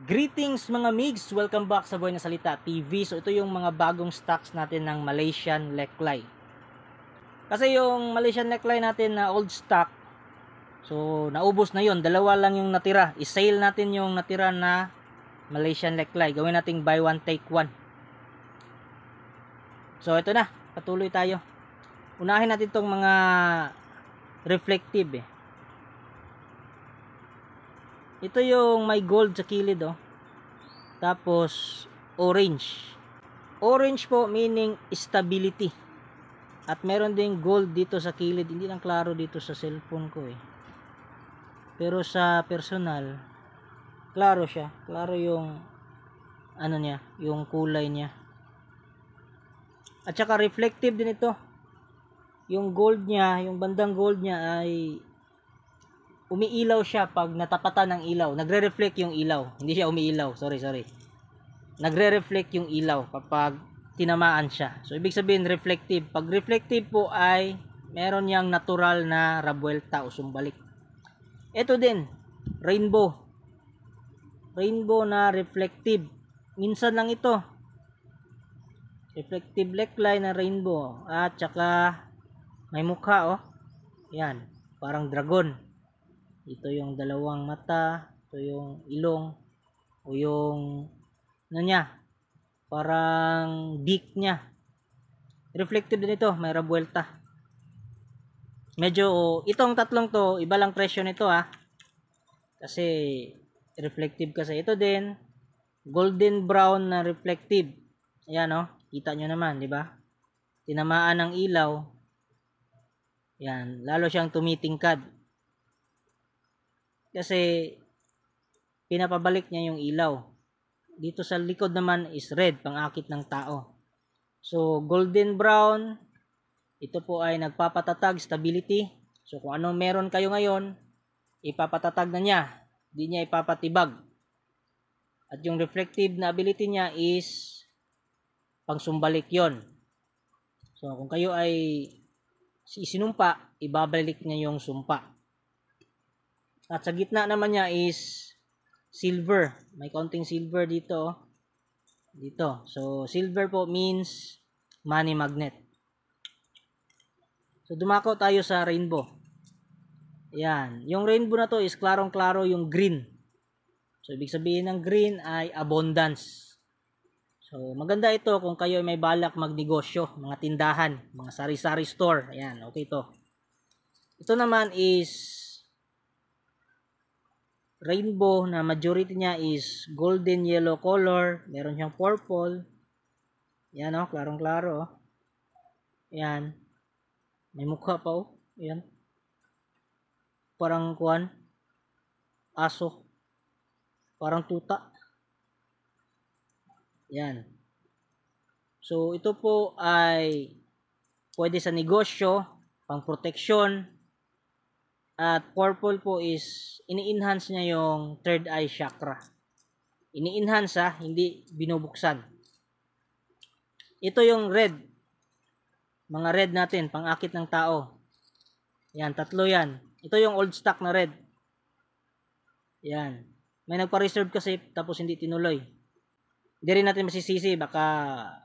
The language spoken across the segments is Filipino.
Greetings mga migs! Welcome back sa Buhay na Salita TV. So ito yung mga bagong stocks natin ng Malaysian Leklay. Kasi yung Malaysian Leklay natin na old stock, so naubos na yon. Dalawa lang yung natira. I-sale natin yung natira na Malaysian Leklay. Gawin nating buy one take one. So ito na, patuloy tayo. Unahin natin tong mga reflective Ito yung may gold sa kilid Tapos orange. Orange po meaning stability. At meron ding gold dito sa kilid. Hindi lang klaro dito sa cellphone ko Pero sa personal, klaro siya. Klaro yung ano niya, yung kulay niya. At saka reflective din ito. Yung gold niya, yung bandang gold niya ay umiilaw siya pag natapatan ng ilaw. Nagre-reflect yung ilaw. Hindi siya umiilaw. Sorry. Nagre-reflect yung ilaw kapag tinamaan siya. So, ibig sabihin reflective. Pag reflective po ay meron niyang natural na rabuelta o sumbalik. Ito din, rainbow. Rainbow na reflective. Minsan lang ito. Reflective leklay na rainbow. At saka may mukha Yan, parang dragon. Ito yung dalawang mata, ito yung ilong, o yung ano niya, parang beak niya. Reflective din ito, may rabuelta. Medyo, itong tatlong to, iba lang presyo nito Kasi, reflective kasi. Ito din, golden brown na reflective. Ayan kita nyo naman, di ba? Tinamaan ng ilaw. Yan, lalo siyang tumitingkad. Kasi pinapabalik niya yung ilaw. Dito sa likod naman is red, pangakit ng tao. So golden brown, ito po ay nagpapatatag, stability. So kung anong meron kayo ngayon, ipapatatag na niya. Hindi niya ipapatibag. At yung reflective na ability niya is pangsumbalik yon. So kung kayo ay isinumpa, ibabalik niya yung sumpa. At sa gitna naman niya is silver. May konting silver dito. Dito. So, silver po means money magnet. So, dumako tayo sa rainbow. Yan. Yung rainbow na to is klarong-klaro yung green. So, ibig sabihin ng green ay abundance. So, maganda ito kung kayo may balak magnegosyo, mga tindahan, mga sari-sari store. Ayan, okay to. Ito naman is rainbow na majority niya is golden yellow color. Meron siyang purple. Yan klarong-klaro Yan. May mukha pa Yan. Parang kuwan. Aso. Parang tuta. Yan. So, ito po ay pwede sa negosyo, pang proteksyon. At purple po is ini-enhance niya yung third eye chakra. Ini-enhance hindi binubuksan. Ito yung red. Mga red natin, pang-akit ng tao. Yan, tatlo yan. Ito yung old stock na red. Yan. May nagpa-reserve kasi tapos hindi tinuloy. Hindi rin natin masisisi, baka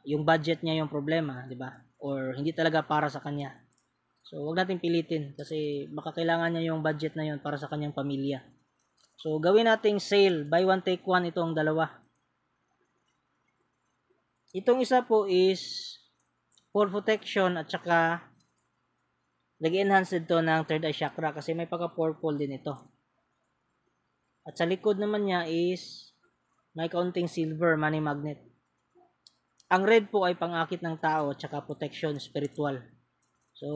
yung budget niya yung problema, di ba? Or hindi talaga para sa kanya. So, wag natin pilitin kasi baka kailangan niya yung budget na yun para sa kanyang pamilya. So, gawin nating sale. Buy one, take one itong dalawa. Itong isa po is for protection at saka nag-enhance ito ng third eye chakra kasi may pagka-purple din ito. At sa likod naman niya is may kaunting silver, money magnet. Ang red po ay pang-akit ng tao at saka protection spiritual. So,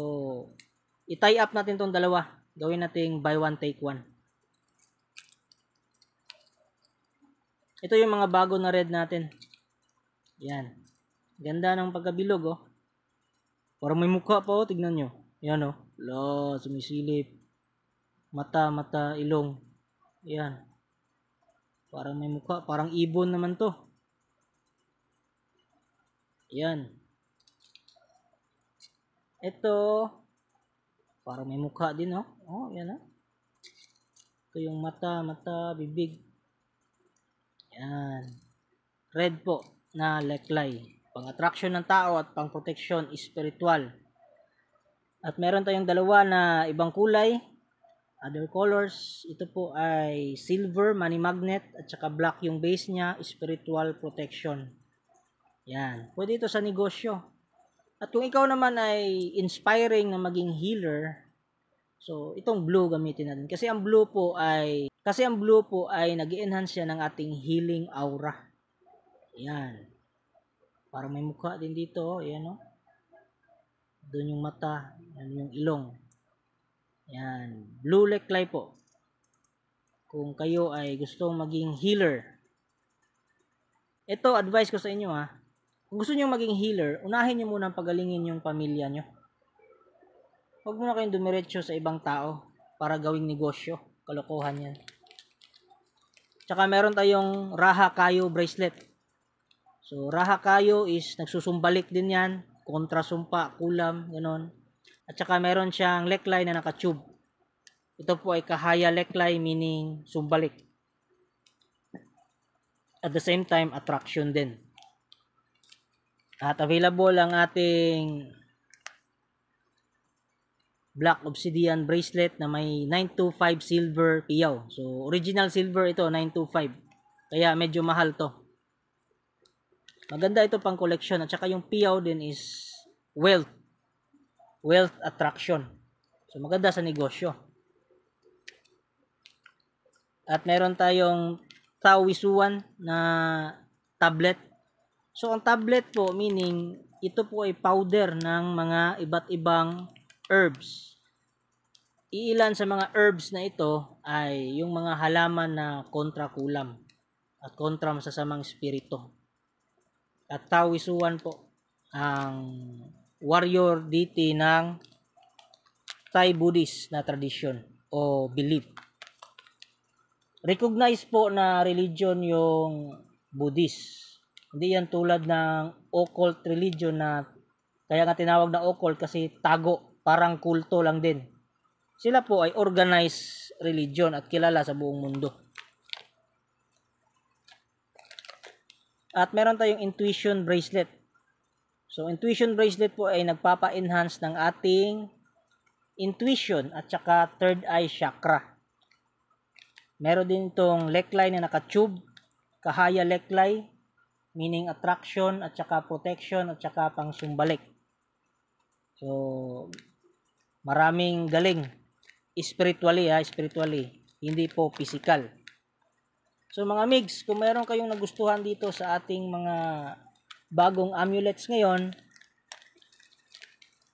i-tie up natin tong dalawa. Gawin nating buy one, take one. Ito yung mga bago na red natin. Yan. Ganda ng pagkabilog Parang may mukha pa tignan nyo. Yan La, sumisilip. Mata, ilong. Yan. Parang may mukha. Parang ibon naman to. Yan. Ito, parang may mukha din yan Ito yung mata, bibig. red po na leklay. Pang attraction ng tao at pang protection spiritual. At meron tayong dalawa na ibang kulay, other colors. Ito po ay silver, money magnet, at saka black yung base niya, spiritual protection. Yan. Pwede ito sa negosyo. At kung ikaw naman ay inspiring na maging healer, so itong blue gamitin natin. Kasi ang blue po ay nag-enhance siya ng ating healing aura. Yan. Parang may mukha din dito, ayan, oh. Doon yung mata, yan yung ilong. Yan, blue leklay po. Kung kayo ay gustong maging healer. Ito, advice ko sa inyo, ha. Kung gusto niyo maging healer, unahin niyo muna pagalingin yung pamilya niyo. Huwag muna kayong dumiretso sa ibang tao para gawing negosyo. Kalokohan yan. Tsaka meron tayong Raha Kayo bracelet. So, Raha Kayo is nagsusumbalik din yan. Kontra sumpa, kulam, ganon. At saka meron siyang leklay na nakatube. Ito po ay kahaya leklay, meaning sumbalik. At the same time, attraction din. At available ang ating Black Obsidian bracelet na may 925 silver piyaw. So, original silver ito, 925. Kaya medyo mahal to. Maganda ito pang collection. At saka yung piyaw din is wealth attraction. So, maganda sa negosyo. At meron tayong Tawisuan na tablet. So, ang tablet po, meaning, ito po ay powder ng mga iba't ibang herbs. Iilan sa mga herbs na ito ay yung mga halaman na kontra kulam at kontra masasamang espiritu. At Tawisuan po ang warrior deity ng Thai Buddhist na tradition o belief. Recognize po na religion yung Buddhist. Hindi yan tulad ng occult religion na kaya nga tinawag na occult kasi tago, parang kulto lang din. Sila po ay organized religion at kilala sa buong mundo. At meron tayong intuition bracelet. So, intuition bracelet po ay nagpapa-enhance ng ating intuition at saka third eye chakra. Meron din itong leklay na nakatube, kahaya leklay, meaning attraction at saka protection at saka pang sumbalik. So, maraming galing. Spiritually, hindi po physical. So mga migs, kung meron kayong nagustuhan dito sa ating mga bagong amulets ngayon,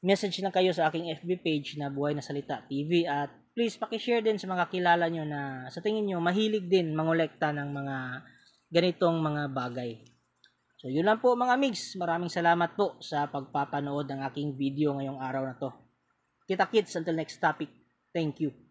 message na kayo sa aking FB page na Buhay na Salita TV at please paki-share din sa mga kilala nyo na sa tingin nyo mahilig din mangolekta ng mga ganitong mga bagay. So yun lang po mga migs, maraming salamat po sa pagpapanood ng aking video ngayong araw na to. Kita-kits until next topic. Thank you.